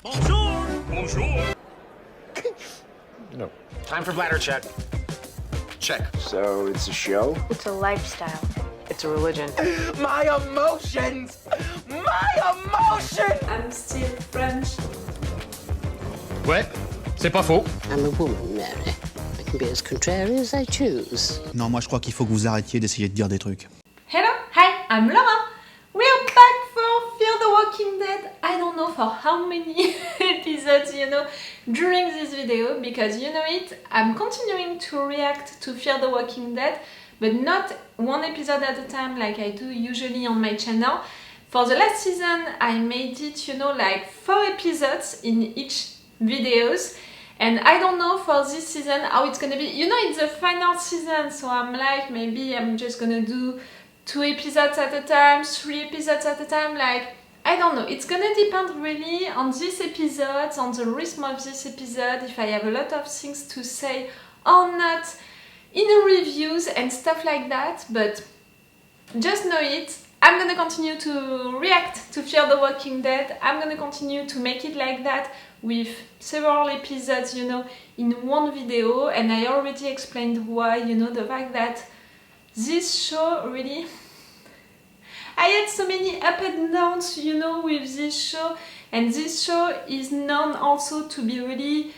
Bonjour! Bonjour! No. Time for bladder check. Check. So it's a show? It's a lifestyle. It's a religion. My emotions! My emotions! I'm still French. Ouais, c'est pas faux. I'm a woman, Mary. I can be as contrary as I choose. Non, moi je crois qu'il faut que vous arrêtiez d'essayer de dire des trucs. Hello, hi, I'm Laura. We're back for Fear the Walking Dead. I don't know for how many episodes, during this video, because I'm continuing to react to Fear the Walking Dead, but not one episode at a time like I do usually on my channel. For the last season, I made it, like 4 episodes in each videos. And I don't know for this season how it's gonna be. It's the final season, so I'm like, maybe I'm just gonna do 2 episodes at a time, 3 episodes at a time, like, I don't know. It's gonna depend really on this episode, on the rhythm of this episode, if I have a lot of things to say or not in the reviews and stuff like that, but just know it. I'm gonna continue to react to Fear the Walking Dead. I'm gonna continue to make it like that with several episodes, in one video, and I already explained why, the fact that this show really... I had so many up and downs, with this show, and this show is known also to be really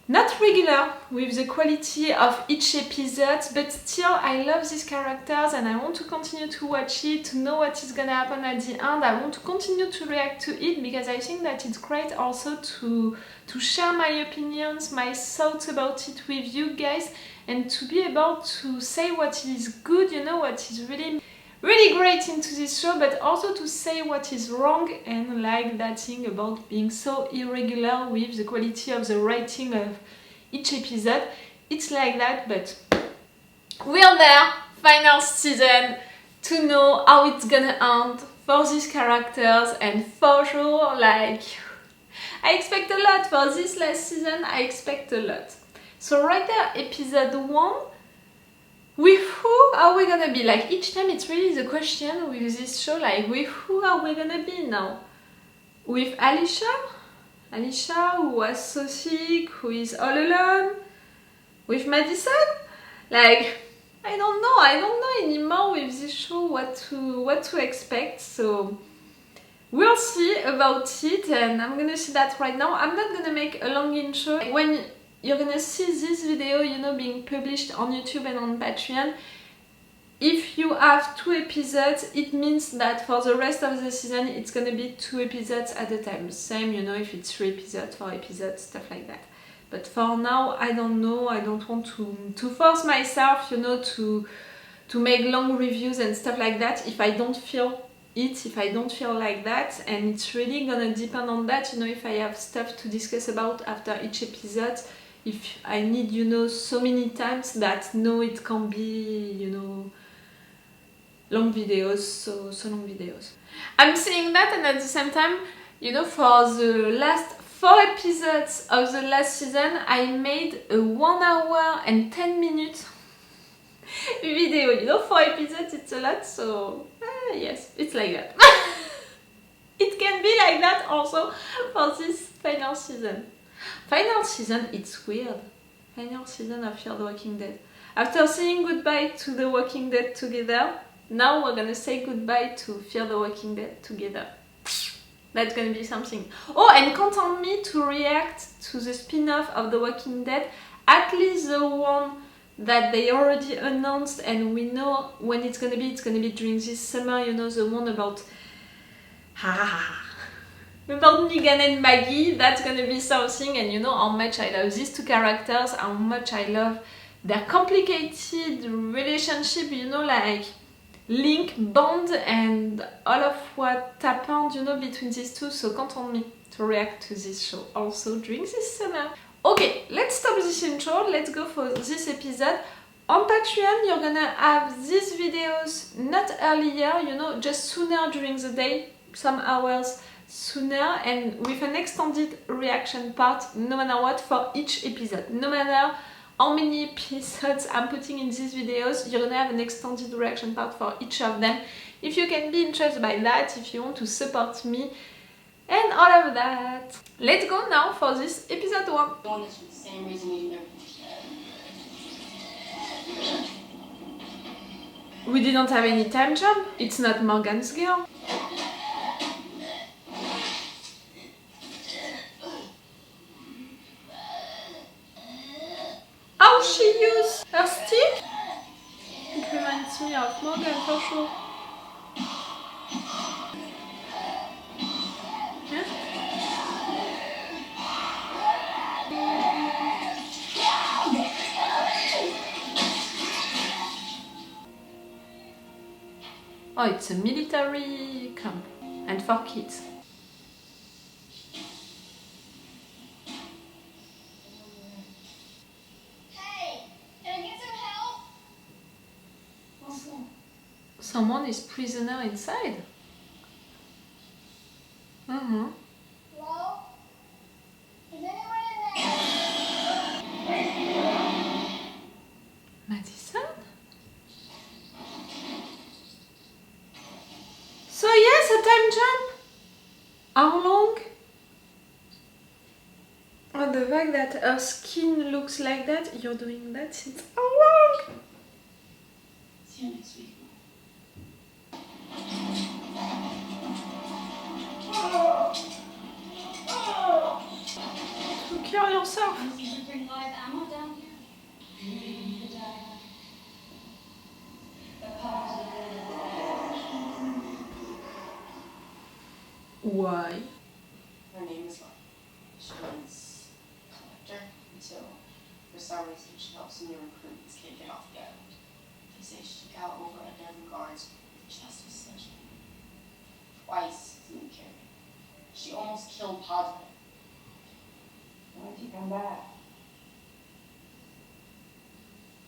not regular with the quality of each episode, but still I love these characters and I want to continue to watch it, to know what is gonna happen at the end. I want to continue to react to it because I think that it's great also to share my opinions, my thoughts about it with you guys, and to be able to say what is good, what is really great into this show, but also to say what is wrong, and like that thing about being so irregular with the quality of the writing of each episode. It's like that, but we're there, final season, to know how it's gonna end for these characters, and for sure, like, I expect a lot for this last season, I expect a lot. So right there, episode 1, with who are we gonna be? Like, each time it's really the question with this show, like, with who are we gonna be now? With Alicia? Alicia, who was so sick, who is all alone? With Madison? Like, I don't know anymore with this show what to expect, so we'll see about it, and I'm gonna see that right now. I'm not gonna make a long intro. When you're gonna see this video, being published on YouTube and on Patreon, if you have 2 episodes, it means that for the rest of the season, it's gonna be 2 episodes at a time. Same, if it's 3 episodes, 4 episodes, stuff like that. But for now, I don't know. I don't want to force myself, to make long reviews and stuff like that if I don't feel it, if I don't feel like that. And it's really gonna depend on that, if I have stuff to discuss about after each episode. If I need, so many times that no, it can't be, long videos, so long videos. I'm saying that, and at the same time, for the last 4 episodes of the last season, I made a 1 hour and 10 minutes video. 4 episodes, it's a lot, so yes, it's like that. It can be like that also for this final season. Final season, it's weird. Final season of Fear the Walking Dead. After saying goodbye to The Walking Dead together, now we're gonna say goodbye to Fear the Walking Dead together. That's gonna be something. Oh, and count on me to react to the spin-off of The Walking Dead, at least the one that they already announced and we know when it's gonna be. It's gonna be during this summer, the one about Negan and Maggie. That's gonna be something, and how much I love these 2 characters, how much I love their complicated relationship, like link, bond, and all of what happened, between these 2, so count on me to react to this show also during this summer. Okay, let's stop this intro, let's go for this episode. On Patreon, you're gonna have these videos not earlier, just sooner during the day, some hours sooner, and with an extended reaction part, no matter what, for each episode. No matter how many episodes I'm putting in these videos, you're gonna have an extended reaction part for each of them. If you can be interested by that, if you want to support me and all of that. Let's go now for this episode 1. Doing this for the same reason you never We didn't have any time jump. It's not Morgan's girl. How she used her stick? It reminds me of Morgan for sure. Yeah? Oh, it's a military camp and for kids. Hey, can I get some help? Someone is prisoner inside. Hello? Is anyone in there? Madison? So yes, a time jump. How long? And the fact that her skin looks like that, you're doing that since how long? See you next week. To cure yourself. Did you bring live ammo down here? Why? Her name is Love. She runs collector until, for some reason, she helps new recruits can't get off the island. They say she took out over a dozen guards with just a sledgehammer. Twice didn't carry. She almost killed Padre. Why did you come back?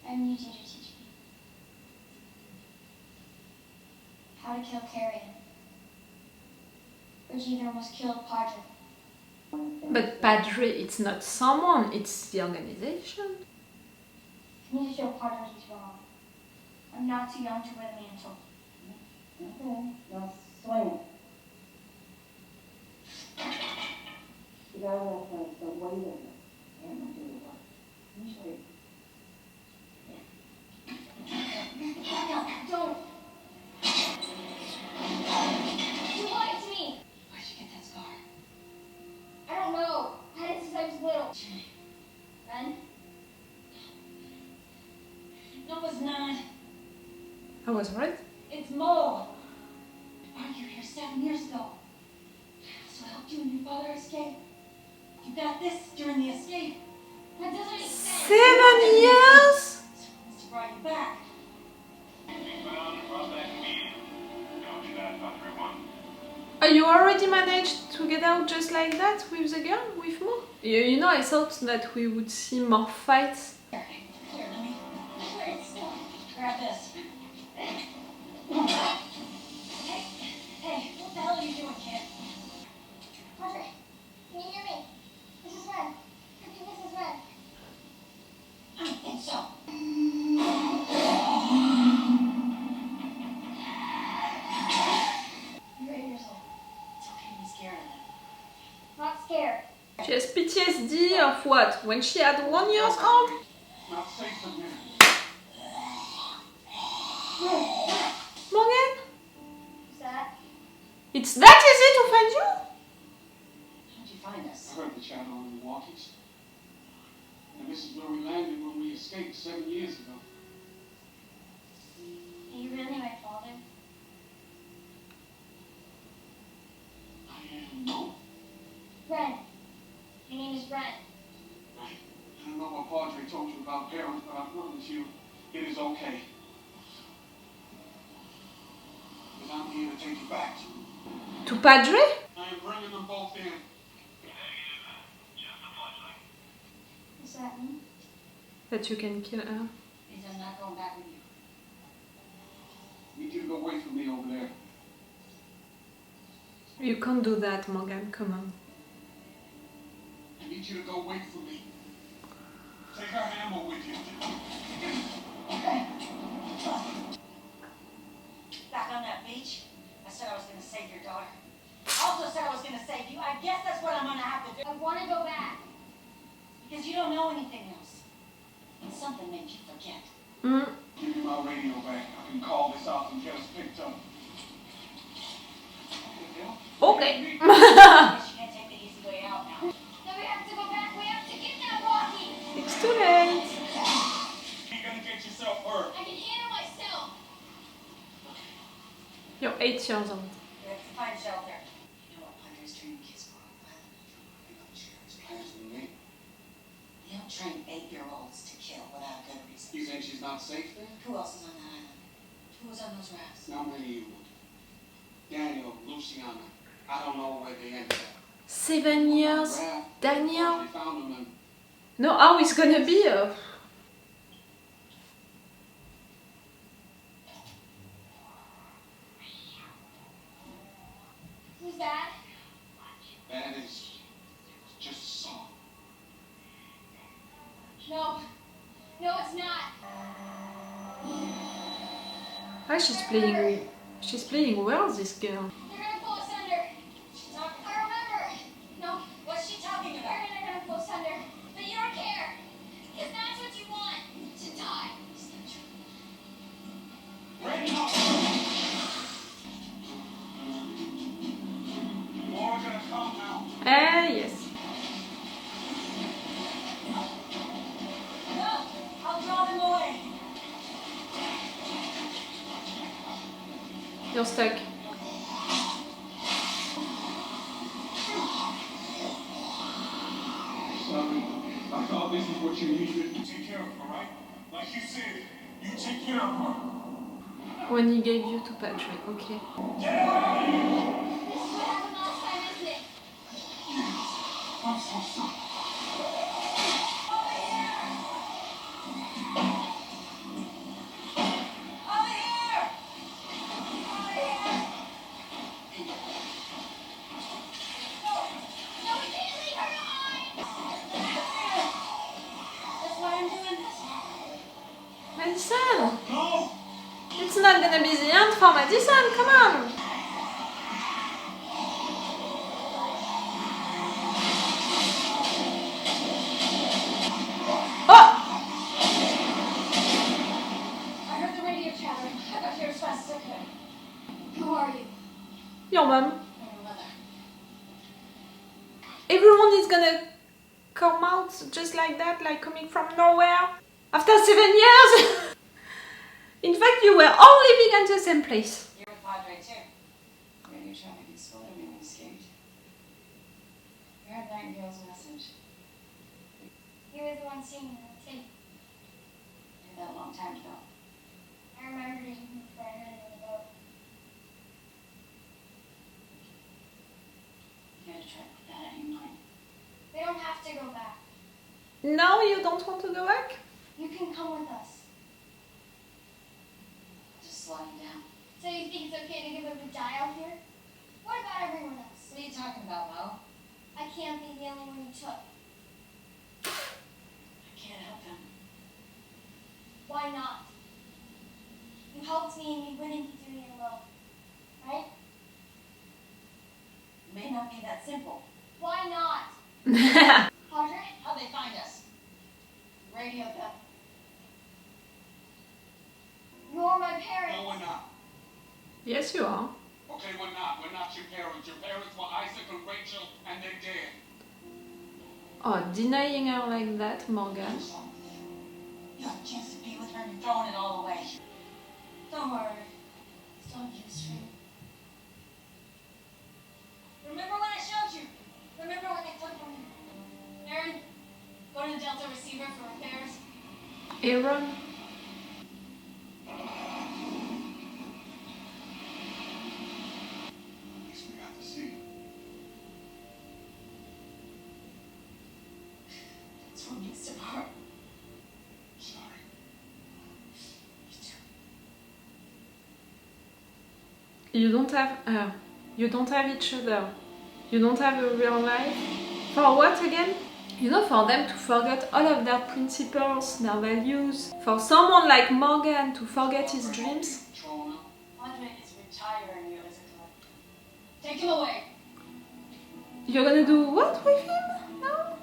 I need you to teach me how to kill carrion. Which either almost killed Padre. But Padre, it's not someone, it's the organization. I need to show Padre he's wrong. I'm not too young to wear the mantle. Okay, now swing it. You gotta let them, so what do you do? Yeah, I'm gonna do the work. Let me show you. No, don't. You lied to me. Where'd you get that scar? I don't know. I had it since I was little. Ben? No, it's not. I was right. It's Mo. I brought you here 7 years ago. So I helped you and your father escape. You got this during the escape. That doesn't make sense. 7 years? Someone's brought you back. Oh, you already managed to get out just like that with the girl, with Mo? You know, I thought that we would see more fights. Here, let me. Grab this. Hey, what the hell are you doing, kid? Padre, can you hear me? This is Ren. I think this is Ren. I don't think so. You're 8 years old. It's okay to be scared of it. Not scared. She has PTSD of what? When she had 1 year old? Not safe in here. Morgan? Who's that? It's that easy to find you? How'd you find us? I heard the chatter on the walkies. And this is where we landed when we escaped 7 years ago. Are you really my father? I am no. Ren. Your name is Ren. Right. I don't know what Padre told you about parents, but I promise you, it is okay. Because I'm here to take you back. To Padre? I am bringing them both in. What's that mean? That you can kill her. Because I'm not going back with you. I need you to go away from me over there. You can't do that, Morgan, come on. I need you to go away from me. Take our ammo with you. Okay. Back on that beach, I said I was going to save your daughter. I'll also said I was gonna save you. I guess that's what I'm gonna have to do. I wanna go back. Because you don't know anything else. And something made you forget. Give me my radio back. I can call this off and get us picked up. Okay. You can't take the easy way out now. Then we have to go back. We have to kidnap Rocky. It's too late. You're gonna get yourself hurt. I can handle myself. You're 8 years old. We have to find shelter. You know what Padre's training kids for on the island? I know Sherry's plans with me. They don't train 8-year-olds to kill without a good reason. You think she's not safe there? Who else is on that island? Who was on those rafts? Not many of you. Daniel, Luciana. I don't know where they ended up. 7 years. Daniel. They found them and No, how it's gonna be? Who's that? that is just a song. No. No, it's not. Ah, she's playing well, this girl. They're gonna pull us under. I remember. No. What's she talking about? They're gonna pull us under. But you don't care. Because that's what you want. To die. Ready up! More gonna come now. Yes. No. I'll draw them away. You're stuck. Sorry. I thought this is what you needed. Take care of her, right? Like you said, you take care of her. When he gave you to Padre, okay. This is what happened last time, isn't it? I'm so sorry. Over here! Over here! No, we can't leave her behind! That's why I'm doing this. Madison! No! It's not gonna be the end for Madison, come on! Oh! I heard the radio chatter. I got here as fast as I could. Who are you? Your mom. I'm your mother. Everyone is gonna come out just like that, like coming from nowhere. After 7 years! In fact, you were all living in the same place. You're with Padre too. Radio traffic exploded when we escaped. We heard Nightingale's message. He was the one singing on the tape. Did that a long time ago. I remembered it before I heard it on the boat. You gotta try to put that out of your mind. We don't have to go back. No, you don't want to go back? You can come with us. Just slow you down. So you think it's okay to give up and die out here? What about everyone else? What are you talking about, Mo? I can't be the only one you took. I can't help them. Why not? You helped me and you wouldn't be doing it alone. Right? It may not be that simple. Why not? Padre? How'd they find us? Radio them. You're my parents. No, we're not. Yes, you are. Okay, we're not. We're not your parents. Your parents were Isaac and Rachel, and they're dead. Oh, denying her like that, Morgan. You have a chance to be with her and you're throwing it all away. Don't worry. It's all used for you. Remember when I showed you? Remember when they took from you? Aaron, go to the Delta receiver for repairs. Aaron? At least we got to see it. That's what makes it hard. Sorry. You too. You don't have each other. You don't have a real life. For what again? You know, for them to forget all of their principles, their values. For someone like Morgan to forget his dreams. Padre is retiring you as a collector. Take him away. You're gonna do what with him now?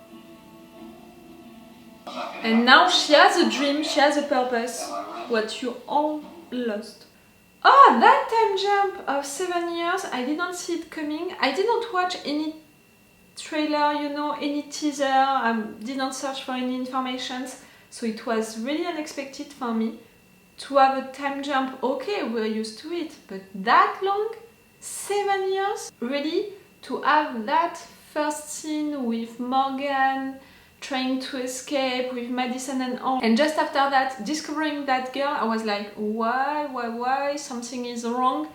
And now she has a dream, she has a purpose, what you all lost. Oh, that time jump of 7 years, I didn't see it coming. I didn't watch any trailer, you know, any teaser, I didn't search for any information, so it was really unexpected for me. To have a time jump, okay, we're used to it, but that long? 7 years? Really? To have that first scene with Morgan trying to escape with Madison and all, and just after that, discovering that girl, I was like, why, something is wrong.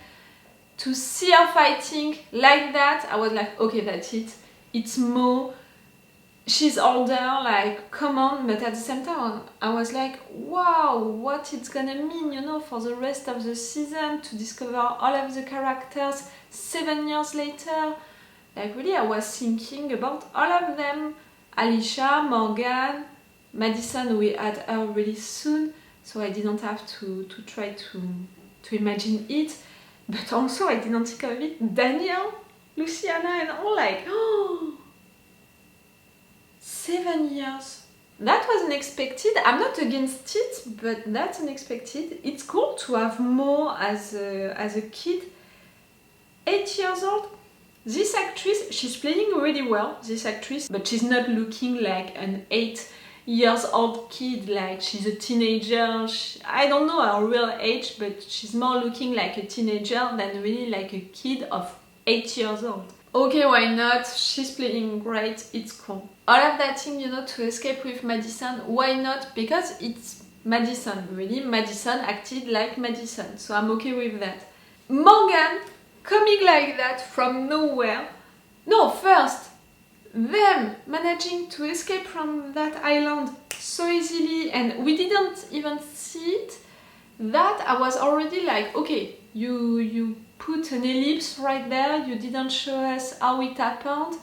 To see her fighting like that, I was like, okay, that's it. It's Mo, she's older, like, come on, but at the same time, I was like, wow, what it's gonna mean, you know, for the rest of the season, to discover all of the characters 7 years later. Like, really, I was thinking about all of them. Alicia, Morgan, Madison, we had her really soon, so I didn't have to try to imagine it. But also, I didn't think of it. Daniel, Luciana, and all, like, oh, 7 years. That was unexpected. I'm not against it, but that's unexpected. It's cool to have Mo as a kid. 8 years old. This actress, she's playing really well, this actress, but she's not looking like an 8 years old kid, like she's a teenager. I don't know her real age, but she's more looking like a teenager than really like a kid of 8 years old. Okay, why not? She's playing great, it's cool. All of that thing, you know, to escape with Madison, why not? Because it's Madison, really. Madison acted like Madison, so I'm okay with that. Morgan coming like that from nowhere. No, first, them managing to escape from that island so easily, and we didn't even see it. That I was already like, okay, you put an ellipse right there, you didn't show us how it happened.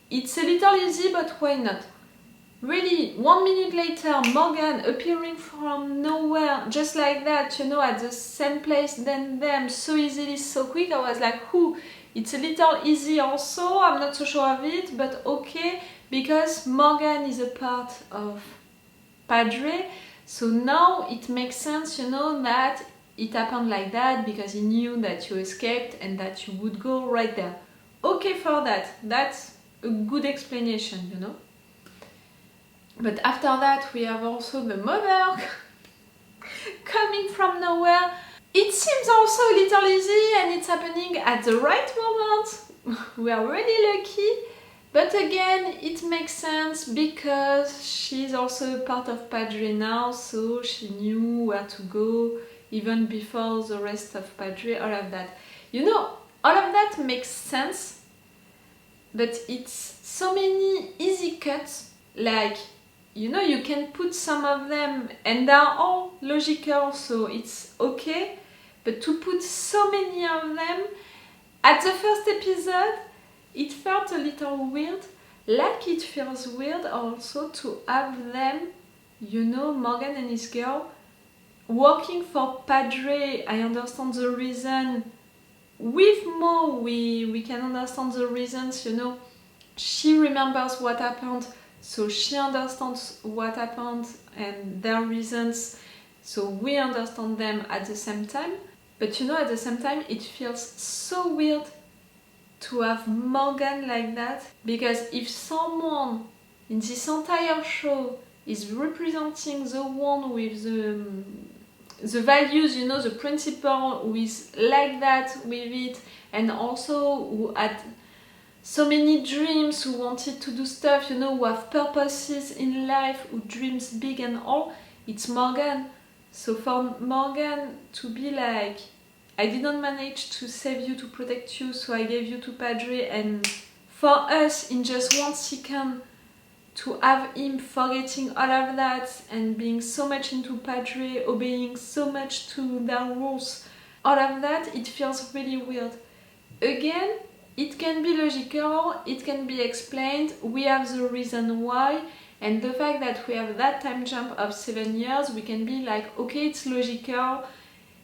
It's a little easy, but why not? Really, 1 minute later, Morgan appearing from nowhere, just like that, you know, at the same place than them, so easily, so quick. I was like, whoo, it's a little easy also, I'm not so sure of it, but okay, because Morgan is a part of Padre, so now it makes sense, you know, that it happened like that, because he knew that you escaped and that you would go right there. Okay for that, that's a good explanation, you know. But after that, we have also the mother coming from nowhere. It seems also a little easy, and it's happening at the right moment. We are really lucky. But again, it makes sense because she's also a part of Padre now, so she knew where to go even before the rest of Padre, all of that. You know, all of that makes sense, but it's so many easy cuts, like, you know, you can put some of them and they're all logical, so it's okay, but to put so many of them at the first episode, it felt a little weird, like it feels weird also to have them, you know, Morgan and his girl, working for Padre. I understand the reason. With Mo, we can understand the reasons, you know, she remembers what happened, so she understands what happened and their reasons, so we understand them at the same time. But you know, at the same time, it feels so weird to have Morgan like that, because if someone in this entire show is representing the one with the values, you know, the principle, who is like that with it, and also who had so many dreams, who wanted to do stuff, you know, who have purposes in life, who dreams big and all, it's Morgan. So for Morgan to be like, I didn't manage to save you, to protect you, so I gave you to Padre, and for us in just 1 second to have him forgetting all of that and being so much into Padre, obeying so much to their rules, all of that, it feels really weird. Again, it can be logical, it can be explained, we have the reason why, and the fact that we have that time jump of 7 years, we can be like, okay, it's logical,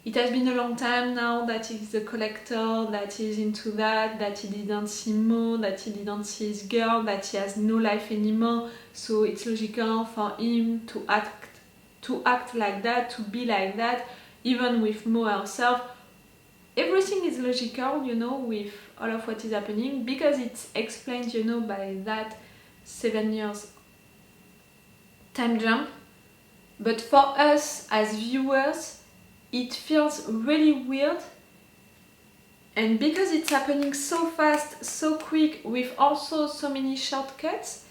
it has been a long time now that he's a collector, that he's into that he didn't see Mo, that he didn't see his girl, that he has no life anymore, so it's logical for him to act like that, to be like that, even with Mo herself. Everything is logical, you know, with all of what is happening, because it's explained, you know, by that 7 years time jump. But for us as viewers, it feels really weird, and because it's happening so fast, so quick, with also so many shortcuts,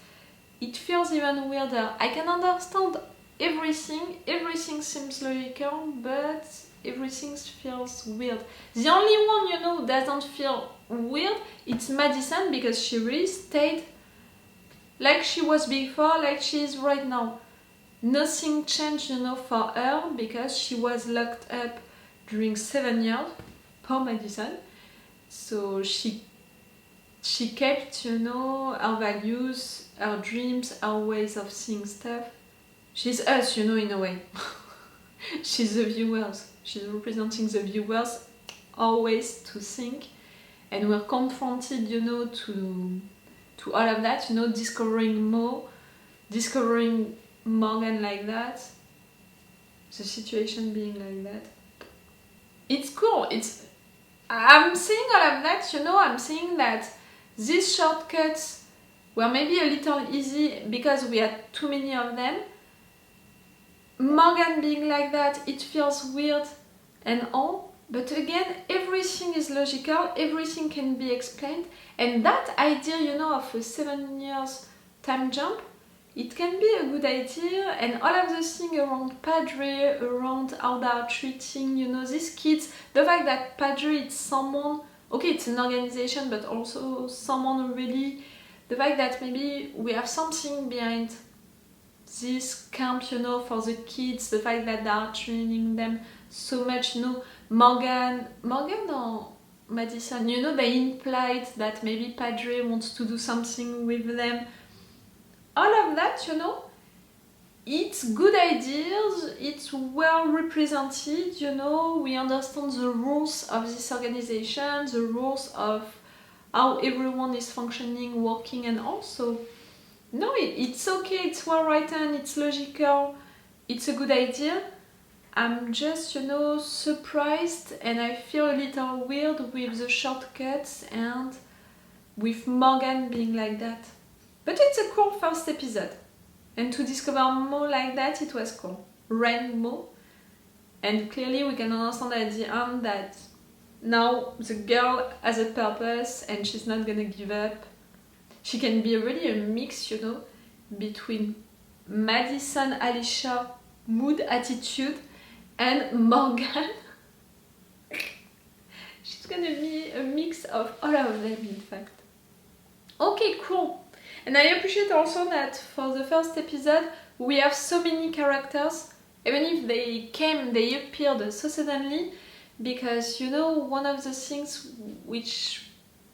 it feels even weirder. I can understand everything seems logical, but everything feels weird. The only one, you know, who doesn't feel weird, it's Madison, because she really stayed like she was before, like she is right now. Nothing changed, you know, for her, because she was locked up during 7 years, poor Madison. So she kept, you know, her values, her dreams, her ways of seeing stuff. She's us, you know, in a way. She's the viewers. She's representing the viewers, always to think. And we're confronted, you know, to all of that, you know, discovering Mo, discovering Morgan like that, the situation being like that. It's cool. I'm seeing all of that, you know, I'm seeing that these shortcuts were maybe a little easy because we had too many of them. Morgan being like that, it feels weird and all, but again, everything is logical, everything can be explained, and that idea, you know, of a 7 years time jump, it can be a good idea, and all of the things around Padre, around how they are treating, you know, these kids, the fact that Padre is someone, okay, it's an organization, but also someone really, the fact that maybe we have something behind this camp, you know, for the kids, the fact that they are training them so much, you know, Morgan or Madison, you know, they implied that maybe Padre wants to do something with them. All of that, you know, it's good ideas, it's well represented, you know, we understand the rules of this organization, the rules of how everyone is functioning, working, and also, no, it's okay, it's well written, it's logical, it's a good idea. I'm just, you know, surprised, and I feel a little weird with the shortcuts and with Morgan being like that. But it's a cool first episode, and to discover Mo like that, it was cool. Ren Mo, and clearly we can understand at the end that now the girl has a purpose and she's not gonna give up. She can be really a mix, you know, between Madison, Alicia, mood, attitude, and Morgan. She's gonna be a mix of all of them, in fact. Okay, cool. And I appreciate also that for the first episode we have so many characters, even if they appeared so suddenly, because, you know, one of the things which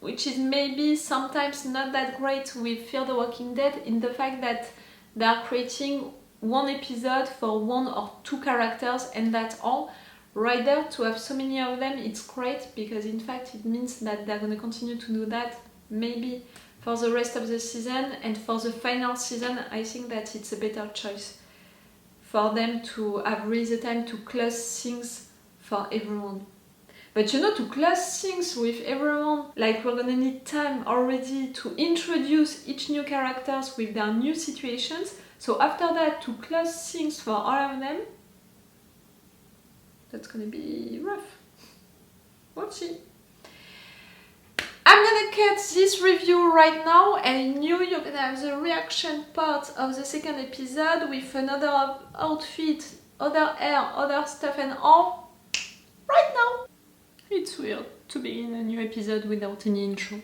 is maybe sometimes not that great with Fear the Walking Dead, in the fact that they are creating one episode for 1 or 2 characters and that's all. Right there, to have so many of them, it's great, because in fact it means that they're going to continue to do that maybe for the rest of the season, and for the final season I think that it's a better choice for them to have really the time to close things for everyone. But, you know, to close things with everyone, like, we're gonna need time already to introduce each new characters with their new situations, so after that to close things for all of them, that's gonna be rough. We'll see. I'm gonna cut this review right now, and you're gonna have the reaction part of the second episode with another outfit, other hair, other stuff and all right now. It's weird to begin a new episode without any intro.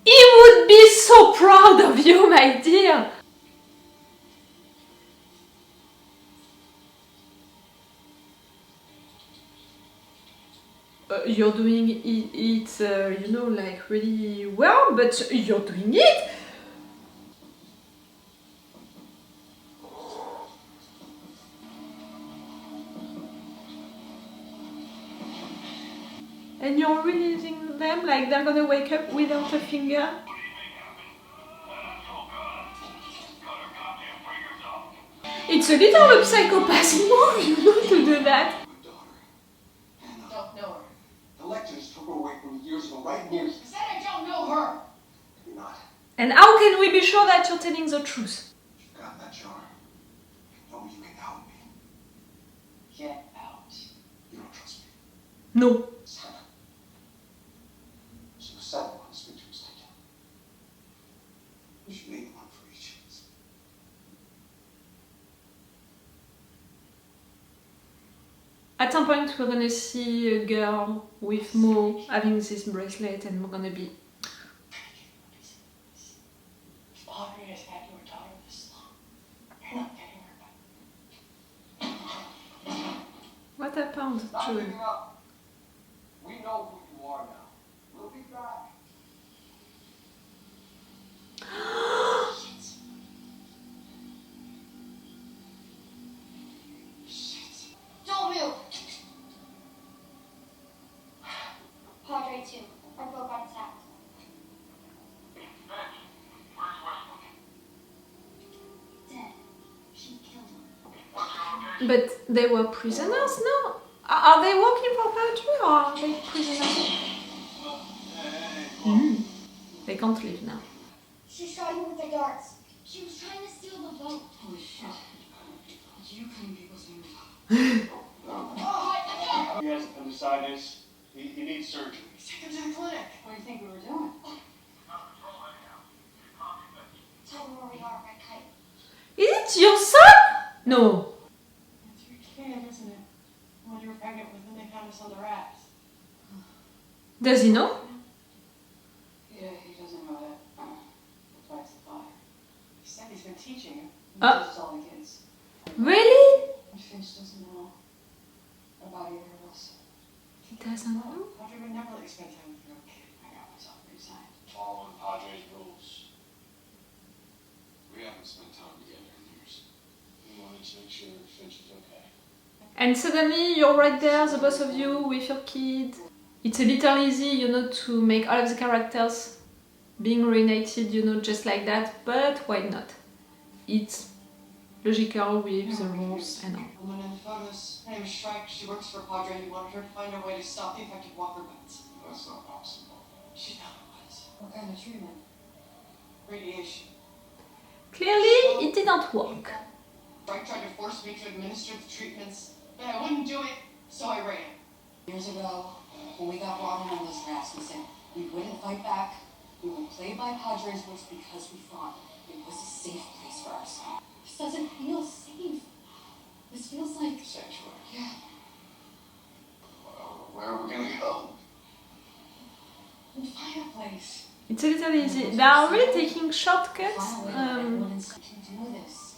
He would be so proud of you, my dear! you're doing it, you know, like really well, but you're doing it. And you're releasing them like they're gonna wake up without a finger. It's a little psychopath move, you know, to do that. Don't know her. The lectures took her away from me years ago, right here. I said I don't know her. You're not. And how can we be sure that you're telling the truth? You got that jar. Know you can help me. Get out. You don't trust me. No. She was sad when this picture was taken. You should make one for each of us. At some point we're gonna see a girl with Mo having this bracelet and we're gonna be... Padre has had your daughter this long. You're not getting her back. What happened Stop to giving up. We know who you are now. We'll be back. Don't move! Padre, too. Our boat got attacked. Dead. She killed him. But they were prisoners, no? Are they working for Padre or are they prisoners? They can't leave now. She shot you with the darts. She was trying to steal the boat. Holy shit. You couldn't be listening. He has appendicitis. He needs surgery. Take him to the clinic. What do you think we were doing? Tell them where we are, Red Kite. Is it your son? No. It's your kid, isn't it? The one you were pregnant with when they found us on the rafts. Does he know? Yeah, he doesn't know that. Dwight's the father. He said he's been teaching him. He Uh. teaches all the kids. Really? And Finch doesn't know about either of us. He doesn't know? Padre would never let you spend time with your own kid. I got myself resigned. Following Padre's rules. We haven't spent time together in years. We wanted to make sure Finch is okay. And suddenly you're right there, the both of you, with your kid. It's a little easy, you know, to make all of the characters being reunited, you know, just like that, but why not? It's logical with the rules and all. The woman in the photos, her name is Shrike. She works for Padre. He wanted her to find a way to stop the infected walker bats. That's not possible. She found it was. What kind of treatment? Radiation. Clearly, it didn't work. Frank tried to force me to administer the treatments, but I wouldn't do it, so I ran. Years ago, when we got brought in on those rafts, we said we wouldn't fight back. We would play by Padre's rules because we thought it was a safe place for us. This doesn't feel safe. This feels like... Sanctuary. Yeah. Where are we gonna go? We'll find a place. It's a little easy. They are really taking shortcuts. Find a way that everyone inside can do this.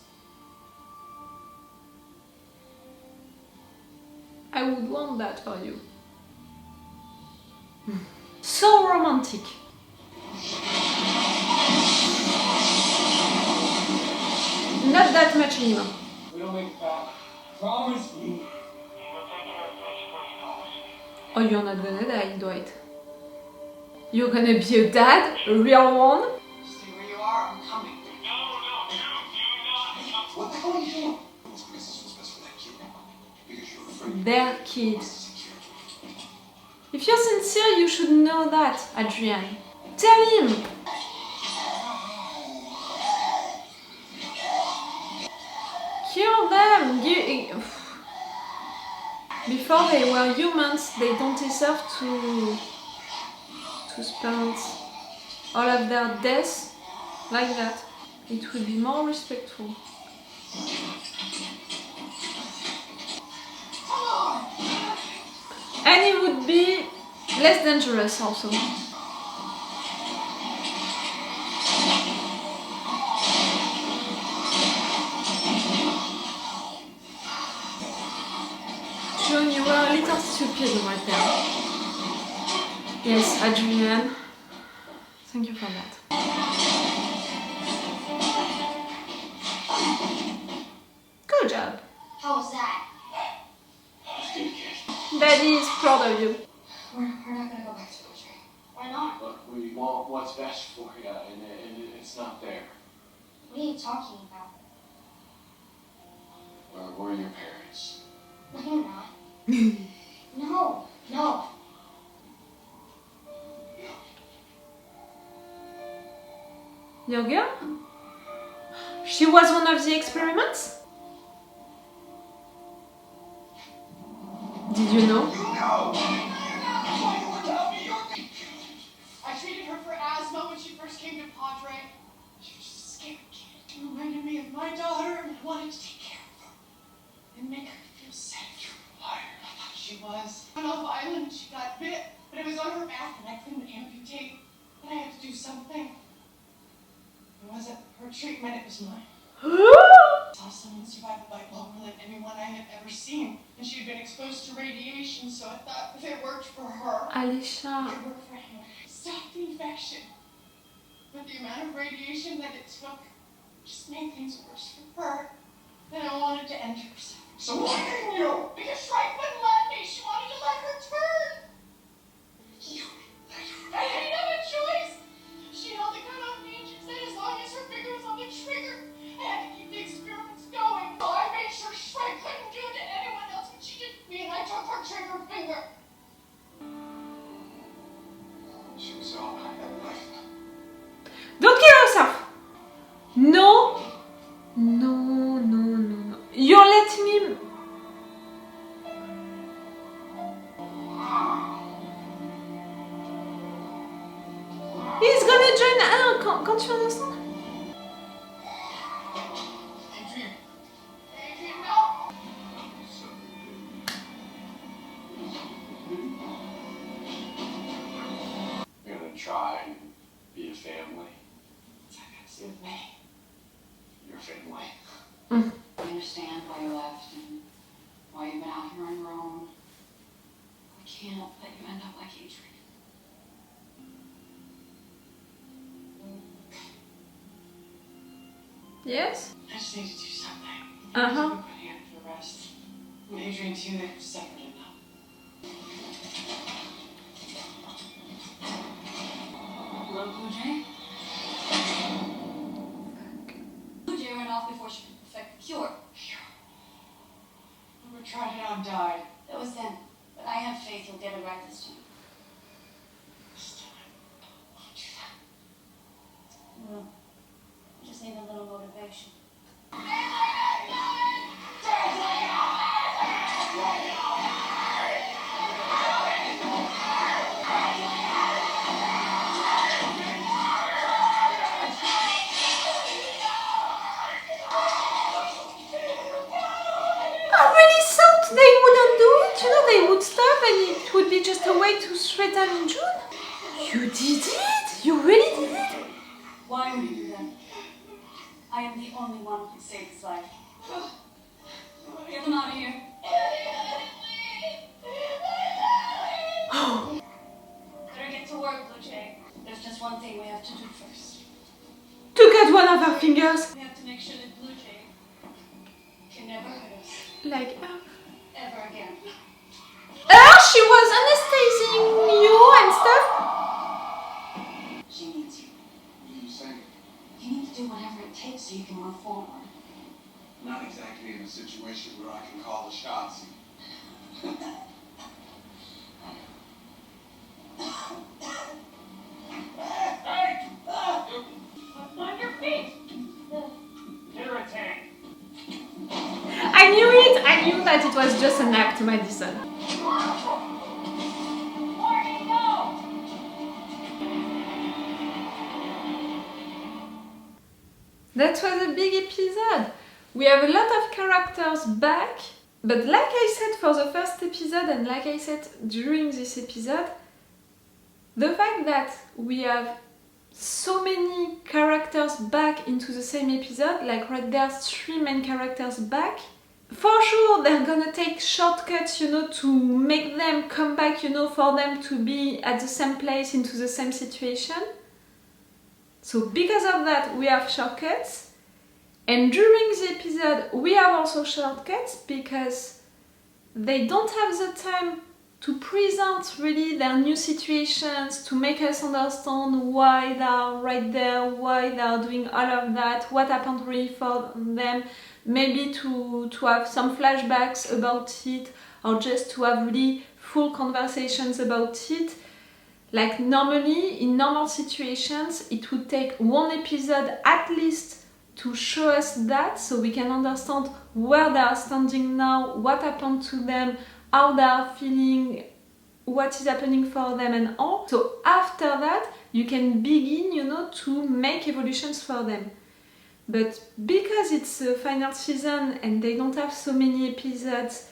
I would want that for you. So romantic. Not that much anymore. We don't make it back. Promise me. Oh, you're not gonna die, Dwight. You're gonna be a dad, a real one. Stay where you are, I'm coming. What the hell are you doing? It's because this was best for that kid. Because you're afraid. Their kid. If you're sincere, you should know that, Adrian. Tell him! Kill them! Before they were humans, they don't deserve to spend all of their days like that. It would be more respectful. And it would be less dangerous also. June, you were a little stupid right there. Yes, Adrian. Thank you for that. Good job. How was that? Daddy is proud of you. We're not gonna go back to Padre. Why not? Look, we want what's best for you, and it's not there. What are you talking about? We're your parents. No, you're not. No, no. Your girl? She was one of the experiments? Did you know? I treated her for asthma when she first came to Padre. She was just a scared kid. It reminded me of my daughter, and I wanted to take care of her and make her feel safe. You're a liar. I thought she was. Went off island and she got bit, but it was on her back and I couldn't amputate. But I had to do something. It wasn't her treatment, it was mine. I saw someone survive a bite longer than anyone I had ever seen. And she had been exposed to radiation, so I thought if it worked for her, Alisha. it worked for him. Stop the infection. But the amount of radiation that it took just made things worse for her. Then I wanted to end her suffering. So why didn't you? Because Shrike wouldn't let me. She wanted to let her turn. You let her. I didn't have a choice. She held the gun on me and she said as long as her finger was on the trigger, I had to keep the experiments going. So I made sure Shrike couldn't do it to anyone else when she did to me, and I took her trigger finger. She was all I had left. Don't kill yourself! No! No, no, no, no. You're letting me... He's gonna join... Can't you understand? Adrian. Adrian, no! We're gonna try and be a family. What's that got to do with me? Your family. I understand why you left and why you've been out here on your own. We can't let you end up like Adrian. Yes? I just need to do something. Uh-huh. I'm putting it for rest. And Adrian too, they've suffered enough. Hello, Blue Jay? Blue Jay ran off before she could perfect the cure. Whoever tried it on died. That was then. But I have faith you'll get it right this time. This time? I won't do that. No. I just need a little motivation. I really thought they wouldn't do it. You know, they would stop and it would be just a way to threaten June. You did it? You really did it? Why would you do that? I am the only one who can save his life. Get them out of here. Better get to work, Blue Jay. There's just one thing we have to do first. To cut one of her fingers. We have to make sure that Blue Jay can never hurt us Like, ever again. she was anesthetizing you and stuff. She needs you. What are you saying? You need to do whatever it takes so you can move forward. Not exactly in a situation where I can call the shots. On your feet! Irritate. I knew it. I knew that it was just an act, Madison. That was a big episode. We have a lot of characters back, but like I said for the first episode and like I said during this episode, the fact that we have so many characters back into the same episode, like right there's 3 main characters back, For sure, they're gonna take shortcuts, you know, to make them come back, you know, for them to be at the same place, into the same situation. So because of that, we have shortcuts. And during the episode, we have also shortcuts because they don't have the time to present really their new situations, to make us understand why they are right there, why they are doing all of that, what happened really for them, maybe to have some flashbacks about it, or just to have really full conversations about it. Like normally, in normal situations, it would take one episode at least to show us that, so we can understand where they are standing now, what happened to them, how they are feeling, what is happening for them and all. So after that, you can begin, you know, to make evolutions for them. But because it's a final season and they don't have so many episodes,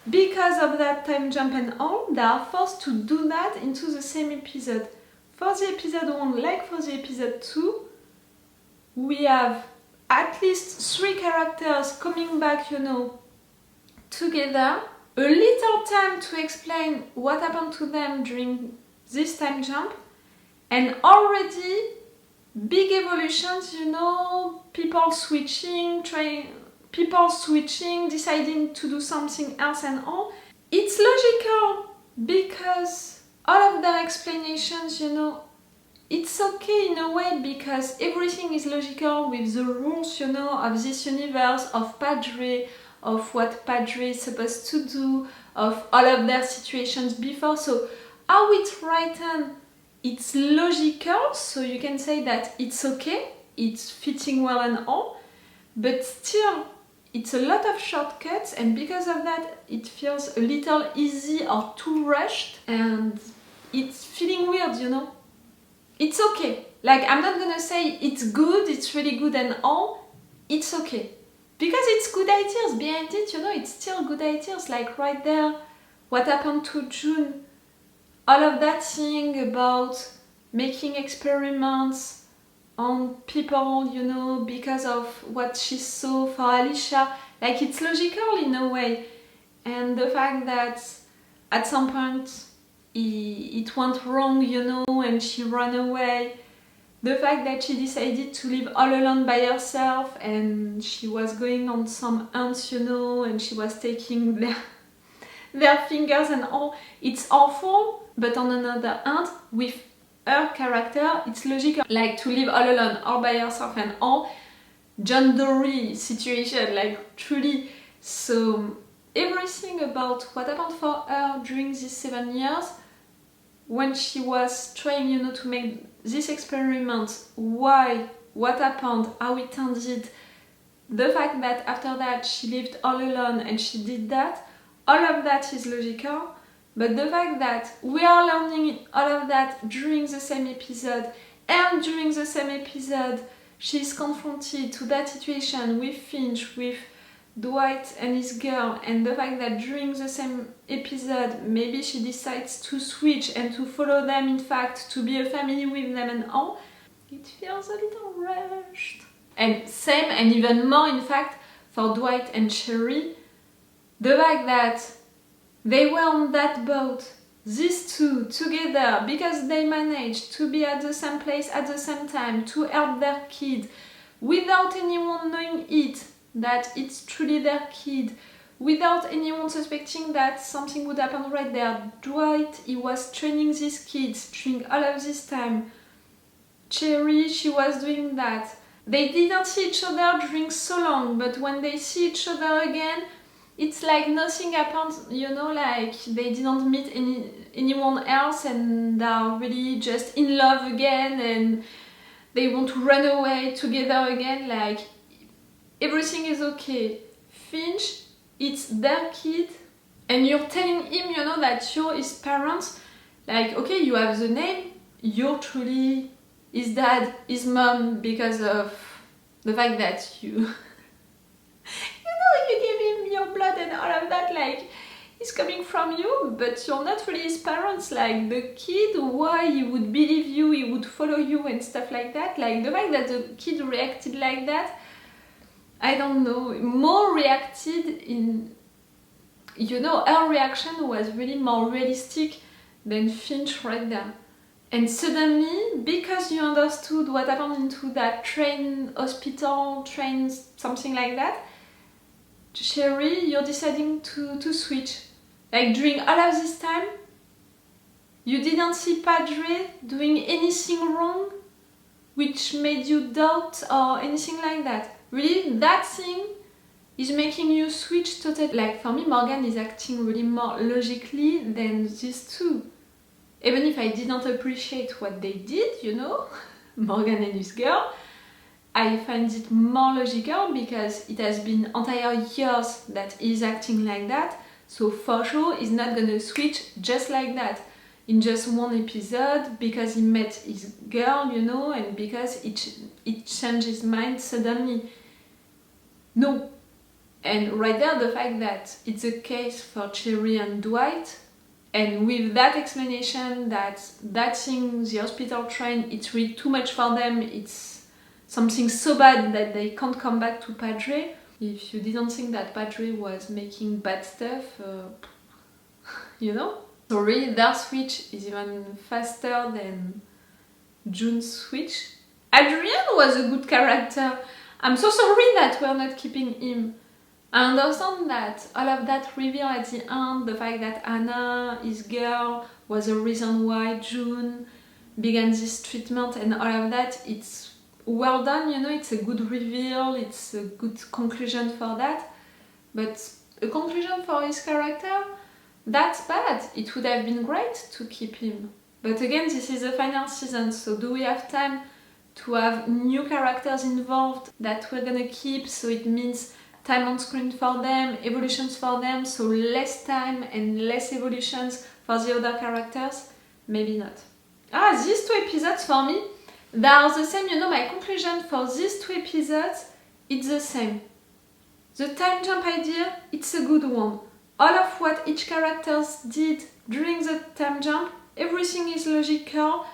because of that time jump and all, they are forced to do that into the same episode. For the episode 1, like for the episode 2, we have at least 3 characters coming back, you know, together. A little time to explain what happened to them during this time jump, and already big evolutions, you know, people switching, deciding to do something else and all. It's logical because all of their explanations, you know, it's okay in a way because everything is logical with the rules, you know, of this universe, of Padre, of what Padre is supposed to do, of all of their situations before. So how it's written, it's logical, so you can say that it's okay, it's fitting well and all, but still it's a lot of shortcuts, and because of that it feels a little easy or too rushed, and it's feeling weird, you know. It's okay, like I'm not gonna say it's good, it's really good and all, it's okay. Because it's good ideas behind it, you know, it's still good ideas, like right there, what happened to June, all of that thing about making experiments on people, you know, because of what she saw for Alicia, like it's logical in a way. And the fact that at some point it went wrong, you know, and she ran away. The fact that she decided to live all alone by herself and she was going on some hunts, you know, and she was taking their fingers and all. It's awful, but on another hand, with her character, it's logical. Like to live all alone, all by herself and all. John Dory situation, like truly. So everything about what happened for her during these 7 years, when she was trying, you know, to make this experiment, why, what happened, how it ended, the fact that after that she lived all alone and she did that, all of that is logical. But the fact that we are learning all of that during the same episode, and during the same episode she's confronted to that situation with Finch, with Dwight and his girl, and the fact that during the same episode maybe she decides to switch and to follow them, in fact to be a family with them and all, it feels a little rushed. And same and even more in fact for Dwight and Sherry, the fact that they were on that boat, these two together, because they managed to be at the same place at the same time to help their kid without anyone knowing it, that it's truly their kid, without anyone suspecting that something would happen right there. Dwight, he was training these kids during all of this time. Cherry, she was doing that. They didn't see each other during so long, but when they see each other again, it's like nothing happened, you know, like they didn't meet anyone else and are really just in love again and they want to run away together again, like everything is okay. Finch, it's their kid, and you're telling him, you know, that you're his parents. Like, okay, you have the name, you're truly his dad, his mom, because of the fact that you you give him your blood and all of that, like, it's coming from you, but you're not really his parents. Like, the kid, why he would believe you, he would follow you and stuff like that. Like, the fact that the kid reacted like that, I don't know, more reacted in, you know, her reaction was really more realistic than Finch right there. And suddenly, because you understood what happened into that train, hospital, train, something like that, Sherry, you're deciding to switch. Like during all of this time, you didn't see Padre doing anything wrong which made you doubt or anything like that. Really, that thing is making you switch totally. Like for me, Morgan is acting really more logically than these two. Even if I didn't appreciate what they did, you know, Morgan and his girl, I find it more logical because it has been entire years that he's acting like that. So for sure, he's not gonna switch just like that in just one episode because he met his girl, you know, and because it changed his mind suddenly. No. And right there, the fact that it's a case for Sherry and Dwight, and with that explanation that thing, the hospital train, it's really too much for them, it's something so bad that they can't come back to Padre. If you didn't think that Padre was making bad stuff, you know? So really, their switch is even faster than June's switch. Adrian was a good character. I'm so sorry that we're not keeping him. I understand that all of that reveal at the end, the fact that Anna, his girl, was a reason why June began this treatment and all of that, it's well done, you know, it's a good reveal, it's a good conclusion for that. But a conclusion for his character, that's bad. It would have been great to keep him. But again, this is the final season, so do we have time to have new characters involved that we're gonna keep, so it means time on screen for them, evolutions for them, so less time and less evolutions for the other characters? Maybe not. These two episodes for me, they are the same, you know, my conclusion for these two episodes, it's the same. The time jump idea, it's a good one. All of what each character did during the time jump, everything is logical,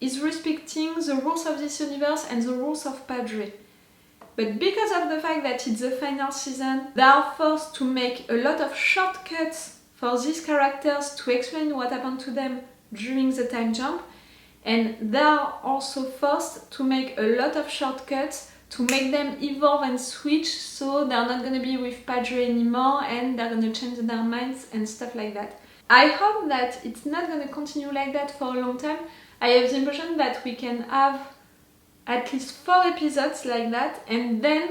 is respecting the rules of this universe and the rules of Padre. But because of the fact that it's the final season, they are forced to make a lot of shortcuts for these characters to explain what happened to them during the time jump, and they are also forced to make a lot of shortcuts to make them evolve and switch, so they're not gonna be with Padre anymore and they're gonna change their minds and stuff like that. I hope that it's not gonna continue like that for a long time. I have the impression that we can have at least 4 episodes like that, and then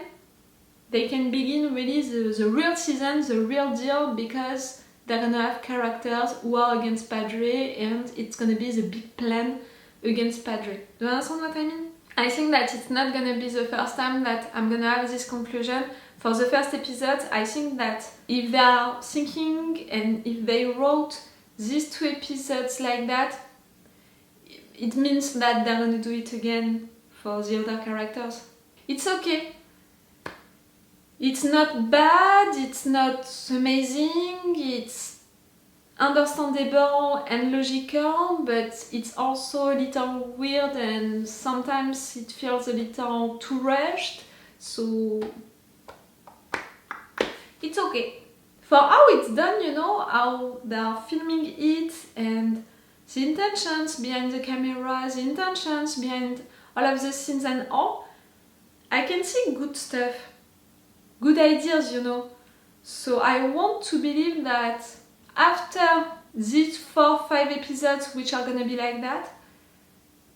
they can begin really the real season, the real deal, because they're gonna have characters who are against Padre and it's gonna be the big plan against Padre. Do you understand what I mean? I think that it's not gonna be the first time that I'm gonna have this conclusion. For the first episode, I think that if they are thinking and if they wrote these 2 episodes like that, it means that they're gonna do it again for the other characters. It's okay. It's not bad, it's not amazing, it's understandable and logical, but it's also a little weird and sometimes it feels a little too rushed, so it's okay. For how it's done, you know, how they are filming it and the intentions behind the camera, the intentions behind all of the scenes and all, I can see good stuff, good ideas, you know. So I want to believe that after these 4-5 episodes which are gonna be like that,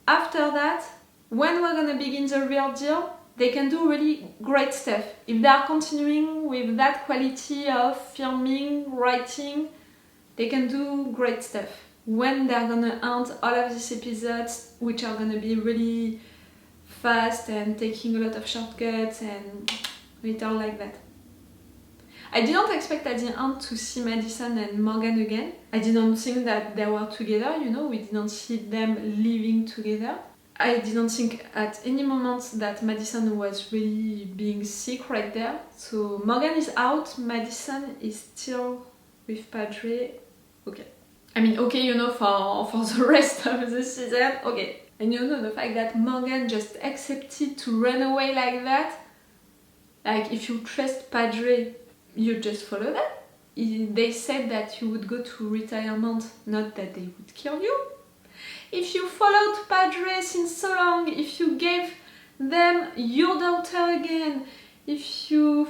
after that, when we're gonna begin the real deal, they can do really great stuff. If they are continuing with that quality of filming, writing, they can do great stuff. When they're gonna end all of these episodes, which are gonna be really fast and taking a lot of shortcuts and little like that. I didn't expect at the end to see Madison and Morgan again. I didn't think that they were together, you know, we didn't see them living together. I didn't think at any moment that Madison was really being sick right there. So Morgan is out, Madison is still with Padre. Okay. I mean, okay, you know, for the rest of the season, okay. And you know, the fact that Morgan just accepted to run away like that, Like, if you trust Padre, you just follow that. They said that you would go to retirement, not that they would kill you. If you followed Padre since so long, if you gave them your daughter again, if you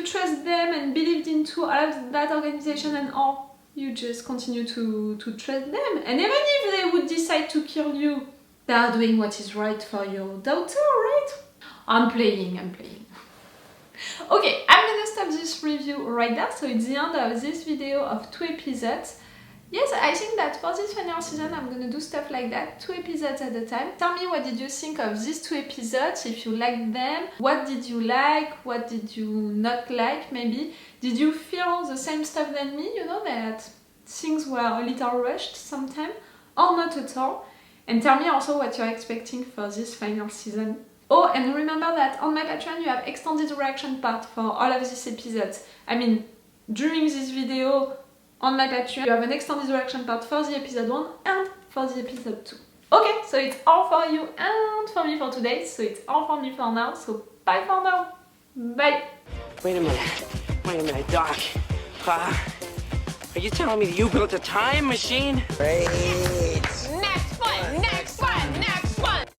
trust them and believed into all of that organization and all, you just continue to trust them. And even if they would decide to kill you, they are doing what is right for your daughter, right? I'm playing. Okay, I'm gonna stop this review right there, so it's the end of this video of 2 episodes. Yes, I think that for this final season I'm gonna do stuff like that, 2 episodes at a time. Tell me what did you think of these 2 episodes, if you liked them, what did you like, what did you not like maybe. Did you feel the same stuff than me, you know, that things were a little rushed sometimes, or not at all? And tell me also what you're expecting for this final season. Oh, and remember that on my Patreon you have extended reaction part for all of these episodes. I mean, during this video on my Patreon you have an extended reaction part for the episode 1 and for the episode 2. Okay, so it's all for you and for me for today, so it's all for me for now, so bye for now. Bye! Wait a minute, Doc. Are you telling me that you built a time machine? Hey.